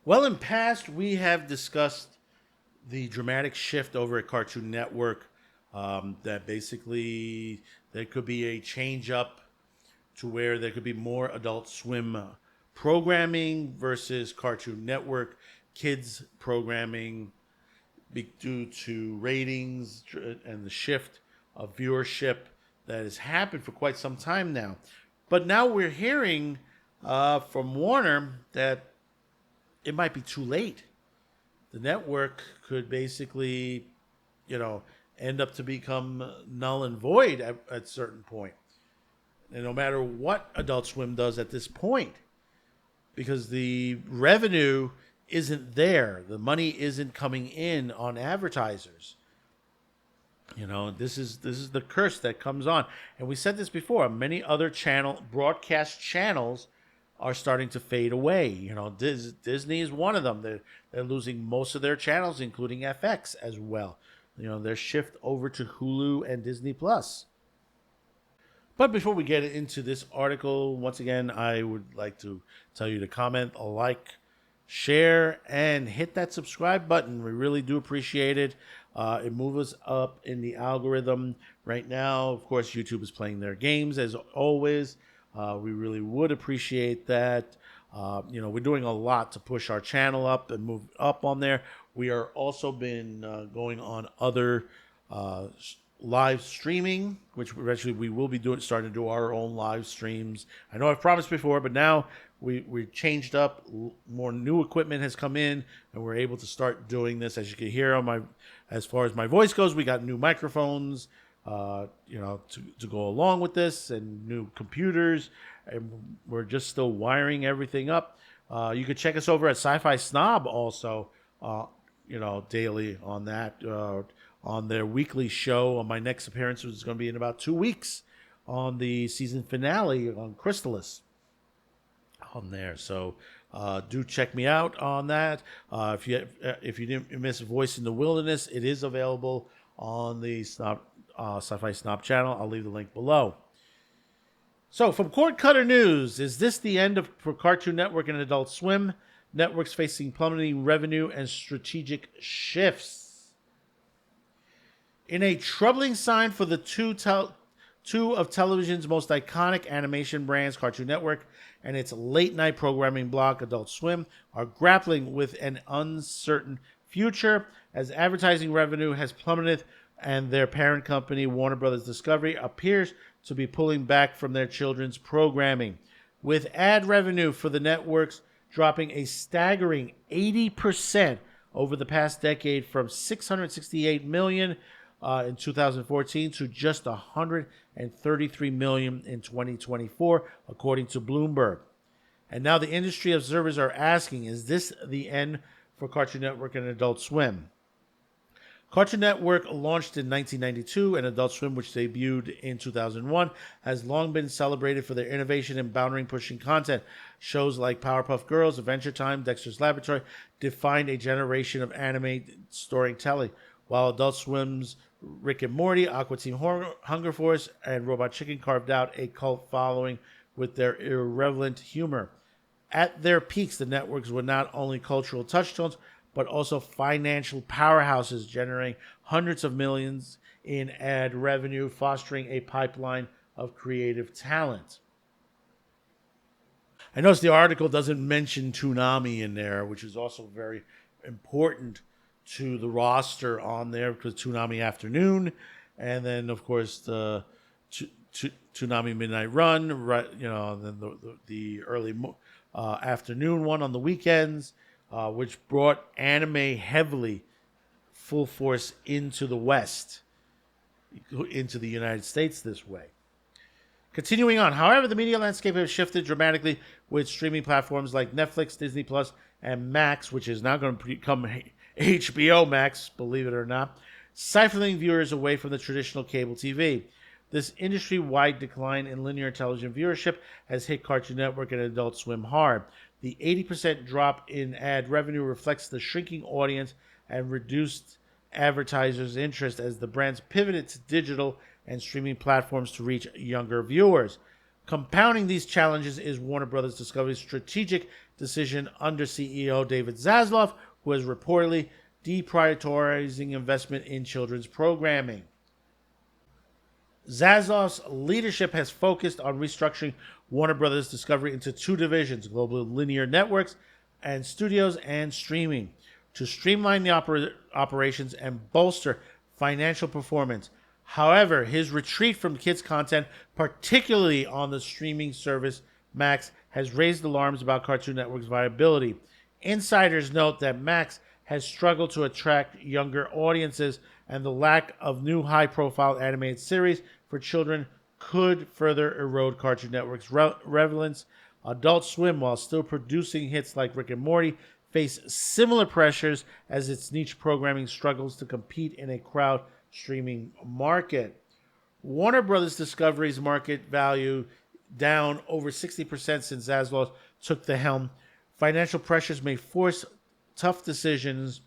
Well, in past, we have discussed the dramatic shift over at Cartoon Network. That basically there could be a change up to where there could be more Adult Swim programming versus Cartoon Network kids programming due to ratings and the shift of viewership that has happened for quite some time now. But now we're hearing from Warner that it might be too late. The network could basically, you know, end up to become null and void at a certain point. And no matter what Adult Swim does at this point, because the revenue isn't there, the money isn't coming in on advertisers. This is the curse that comes on. And we said this before. Many other broadcast channels are starting to fade away. Disney is one of them. They're losing most of their channels, including FX as well. Their shift over to Hulu and Disney Plus. But before we get into this article, once again, I would like to tell you to comment, like, share, and hit that subscribe button. We really do appreciate it. It moves us up in the algorithm. Right now, of course, YouTube is playing their games as always. We really would appreciate that. We're doing a lot to push our channel up and move up on there. We are also been going on other live streaming, which eventually we will be starting to do our own live streams. I know I've promised before, but now we changed up. More new equipment has come in, and we're able to start doing this. As you can hear as far as my voice goes, we got new microphones, to go along with this, and new computers, and we're just still wiring everything up. You could check us over at Sci-Fi Snob also, daily on that. On their weekly show. On my next appearance, which is going to be in about 2 weeks, on the season finale on Chrysalis on there. So do check me out on that. If you didn't miss Voice in the Wilderness, it is available on the Sci-Fi Snob channel. I'll leave the link below. So from Cord Cutter News, is this the end for Cartoon Network and Adult Swim? Networks facing plummeting revenue and strategic shifts. In a troubling sign for the two of television's most iconic animation brands, Cartoon Network and its late-night programming block, Adult Swim, are grappling with an uncertain future as advertising revenue has plummeted and their parent company, Warner Brothers Discovery, appears to be pulling back from their children's programming, with ad revenue for the networks dropping a staggering 80% over the past decade from $668 million in 2014 to just $133 million in 2024, according to Bloomberg. And now the industry observers are asking, is this the end for Cartoon Network and Adult Swim? Cartoon Network launched in 1992, and Adult Swim, which debuted in 2001, has long been celebrated for their innovation and boundary-pushing content. Shows like Powerpuff Girls, Adventure Time, Dexter's Laboratory defined a generation of anime storytelling, while Adult Swim's Rick and Morty, Aqua Teen Hunger Force, and Robot Chicken carved out a cult following with their irreverent humor. At their peaks, the networks were not only cultural touchstones, but also financial powerhouses, generating hundreds of millions in ad revenue, fostering a pipeline of creative talent. I noticed the article doesn't mention Toonami in there, which is also very important to the roster on there, because Toonami Afternoon, and then of course the Toonami Midnight Run, right? Then the early afternoon one on the weekends, which brought anime heavily full force into the West, into the United States this way. Continuing on, however, the media landscape has shifted dramatically with streaming platforms like Netflix, Disney Plus, and Max, which is now going to become HBO Max, believe it or not, siphoning viewers away from the traditional cable TV. This industry-wide decline in linear television viewership has hit Cartoon Network and Adult Swim hard. The 80% drop in ad revenue reflects the shrinking audience and reduced advertisers' interest as the brands pivoted to digital and streaming platforms to reach younger viewers. Compounding these challenges is Warner Brothers Discovery's strategic decision under CEO David Zaslav, who is reportedly deprioritizing investment in children's programming. Zaslav's leadership has focused on restructuring Warner Brothers Discovery into two divisions, global linear networks and studios and streaming, to streamline the operations and bolster financial performance. However, his retreat from kids' content, particularly on the streaming service Max, has raised alarms about Cartoon Network's viability. Insiders note that Max has struggled to attract younger audiences, and the lack of new high-profile animated series for children could further erode Cartoon Network's relevance. Adult Swim, while still producing hits like Rick and Morty, face similar pressures as its niche programming struggles to compete in a crowd streaming market. Warner Brothers Discovery's market value down over 60% since Zaslav took the helm. Financial pressures may force tough decisions.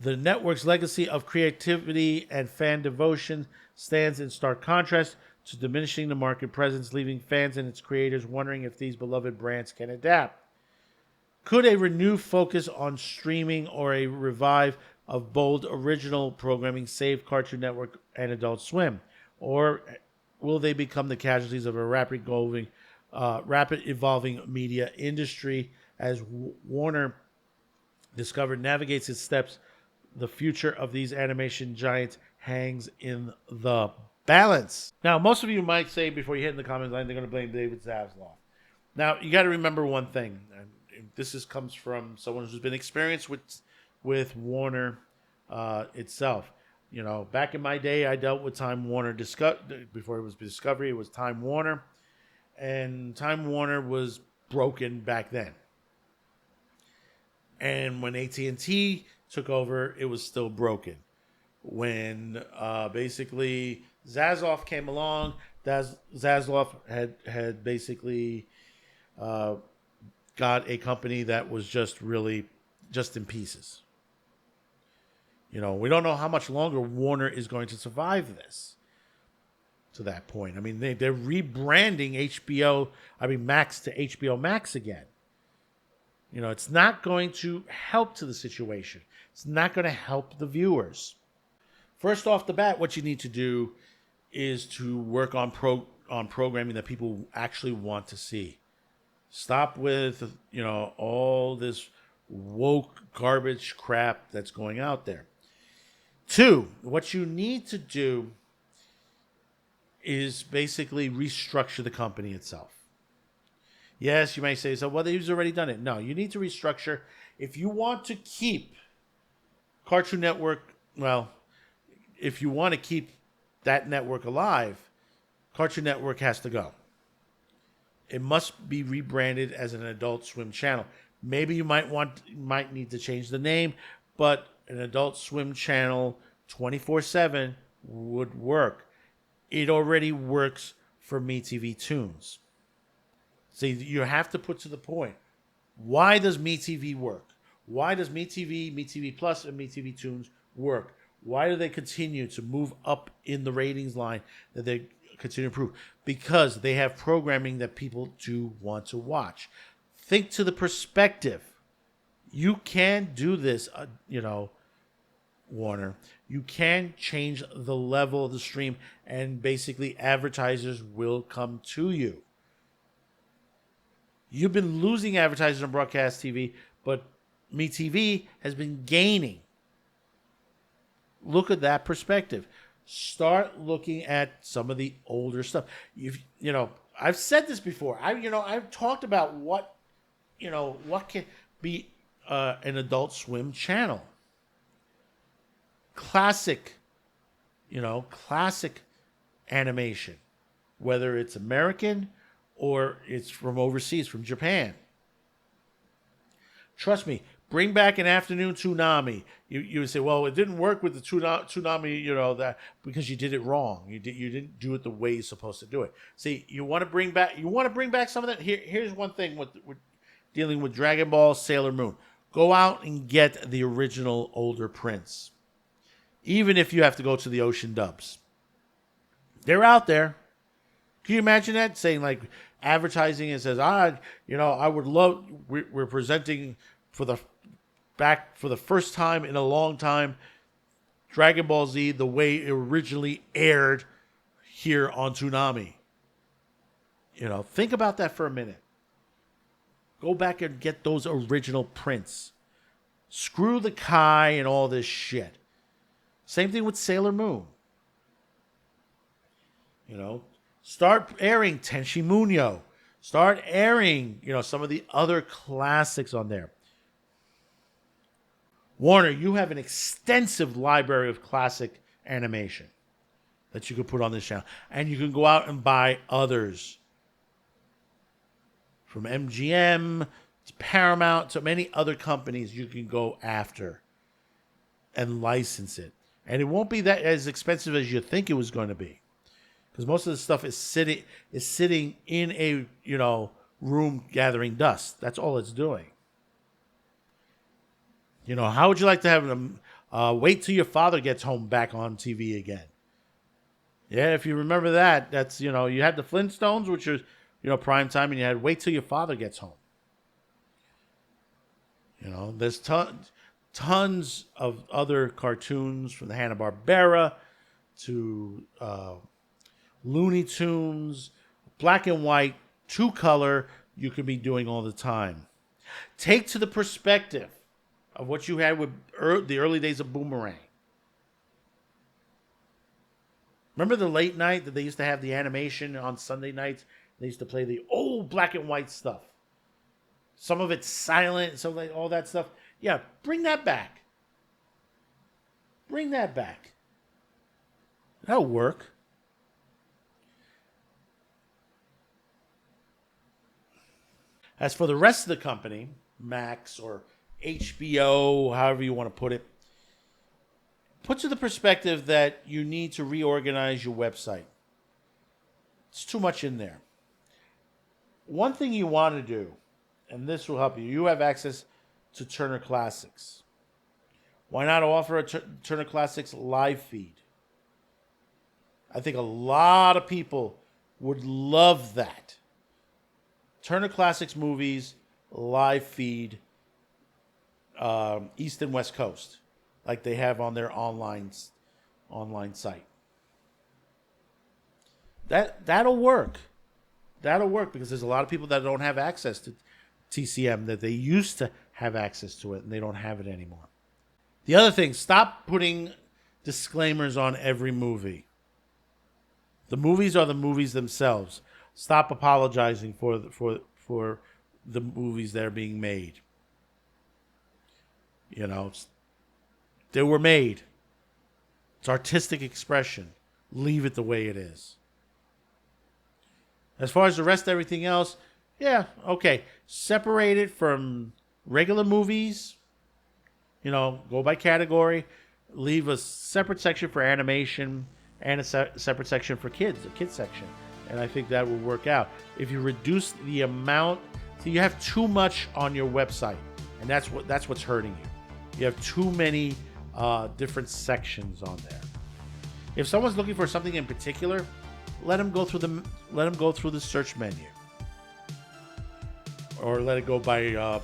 The network's legacy of creativity and fan devotion stands in stark contrast to diminishing the market presence, leaving fans and its creators wondering if these beloved brands can adapt. Could a renewed focus on streaming or a revive of bold original programming save Cartoon Network and Adult Swim? Or will they become the casualties of a rapid evolving media industry as Warner Discovery navigates its steps? The future of these animation giants hangs in the balance. Now, most of you might say before you hit in the comment line, they're going to blame David Zaslav. Now, you got to remember one thing. And this comes from someone who's been experienced with Warner itself. You know, back in my day, I dealt with Time Warner. Before it was Discovery, it was Time Warner. And Time Warner was broken back then. And when AT&T took over, it was still broken. When basically Zaslav came along, Zaslav had basically got a company that was just in pieces. You know, we don't know how much longer Warner is going to survive this to that point. I mean, they're rebranding Max to HBO Max again. You know, it's not going to help to the situation. It's not going to help the viewers. First off the bat, what you need to do is to work on programming that people actually want to see. Stop with, all this woke garbage crap that's going out there. 2, what you need to do is basically restructure the company itself. Yes, you may say, so, well, they've already done it. No, you need to restructure. If you want to keep Cartoon Network, if you want to keep that network alive, Cartoon Network has to go. It must be rebranded as an Adult Swim channel. Maybe you might need to change the name, but an Adult Swim channel 24/7 would work. It already works for MeTV Toons. See, you have to put to the point. Why does MeTV work? Why does MeTV, MeTV Plus, and MeTV Toons work? Why do they continue to move up in the ratings line, that they continue to improve? Because they have programming that people do want to watch. Think to the perspective. You can do this, Warner. You can change the level of the stream, and basically advertisers will come to you. You've been losing advertisers on broadcast TV, but MeTV has been gaining. Look at that perspective. Start looking at some of the older stuff. I've said this before. I've talked about what can be an Adult Swim channel. Classic animation, whether it's American or it's from overseas, from Japan. Trust me, bring back an afternoon Toonami. You would say, well, it didn't work with the Toonami, that because you did it wrong. You didn't do it the way you're supposed to do it. See, you want to bring back some of that. Here's one thing with dealing with Dragon Ball, Sailor Moon. Go out and get the original older prints. Even if you have to go to the ocean dubs. They're out there. Can you imagine that? Saying like, advertising and says, I would love, we're presenting for the first time in a long time, Dragon Ball Z the way it originally aired here on Toonami. Think about that for a minute. Go back and get those original prints. Screw the Kai and all this shit. Same thing with Sailor Moon. Start airing Tenchi Muyo. Start airing, some of the other classics on there. Warner, you have an extensive library of classic animation that you can put on this channel. And you can go out and buy others. From MGM to Paramount to many other companies you can go after and license it. And it won't be that as expensive as you think it was going to be. Because most of the stuff is sitting in a, room gathering dust. That's all it's doing. How would you like to have them Wait Till Your Father Gets Home back on TV again? Yeah, if you remember that, that's, you had the Flintstones, which is, prime time, and you had Wait Till Your Father Gets Home. There's tons of other cartoons from the Hanna-Barbera to Looney Tunes, black and white, 2-color, you could be doing all the time. Take to the perspective of what you had with the early days of Boomerang. Remember the late night that they used to have the animation on Sunday nights? They used to play the old black and white stuff. Some of it's silent, some of all that stuff. Yeah, bring that back. Bring that back. That'll work. As for the rest of the company, Max or HBO, however you want to put it, put to the perspective that you need to reorganize your website. It's too much in there. One thing you want to do, and this will help you, you have access to Turner Classics. Why not offer a Turner Classics live feed? I think a lot of people would love that. Turner Classics Movies live feed, East and West Coast, like they have on their online site. That'll work. That'll work because there's a lot of people that don't have access to TCM, that they used to have access to it and they don't have it anymore. The other thing, stop putting disclaimers on every movie. The movies are the movies themselves. Stop apologizing for the movies that are being made. They were made. It's artistic expression. Leave it the way it is. As far as the rest of everything else, yeah, okay. Separate it from regular movies. Go by category. Leave a separate section for animation and a separate section for kids, a kids section. And I think that will work out. If you reduce the amount, so you have too much on your website, and that's what's hurting you. You have too many different sections on there. If someone's looking for something in particular, let them go through the search menu, or let it go by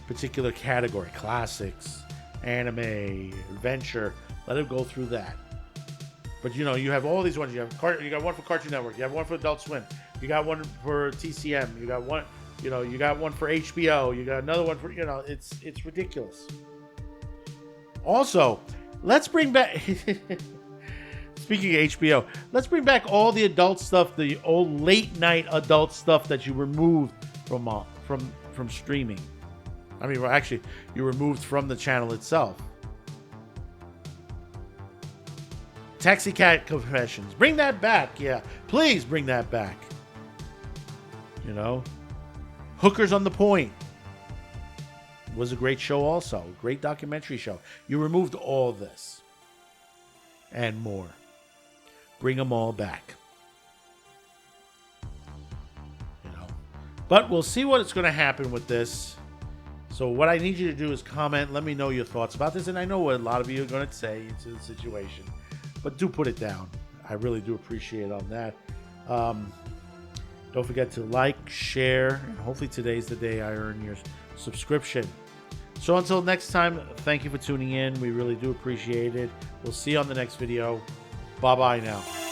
particular category: classics, anime, adventure. Let it go through that. But you have all these ones. You got one for Cartoon Network. You have one for Adult Swim. You got one for TCM. You got one. You got one for HBO. You got another one for. It's ridiculous. Also, let's bring back. Speaking of HBO, let's bring back all the adult stuff, the old late night adult stuff that you removed from streaming. I mean, actually, you removed from the channel itself. Taxi Cat Confessions. Bring that back. Yeah. Please bring that back. Hookers on the Point was a great show also. Great documentary show. You removed all this and more. Bring them all back. But we'll see what's going to happen with this. So what I need you to do is comment. Let me know your thoughts about this. And I know what a lot of you are going to say to the situation. But do put it down. I really do appreciate it on that. Don't forget to like, share, and hopefully today's the day I earn your subscription. So until next time, thank you for tuning in. We really do appreciate it. We'll see you on the next video. Bye-bye now.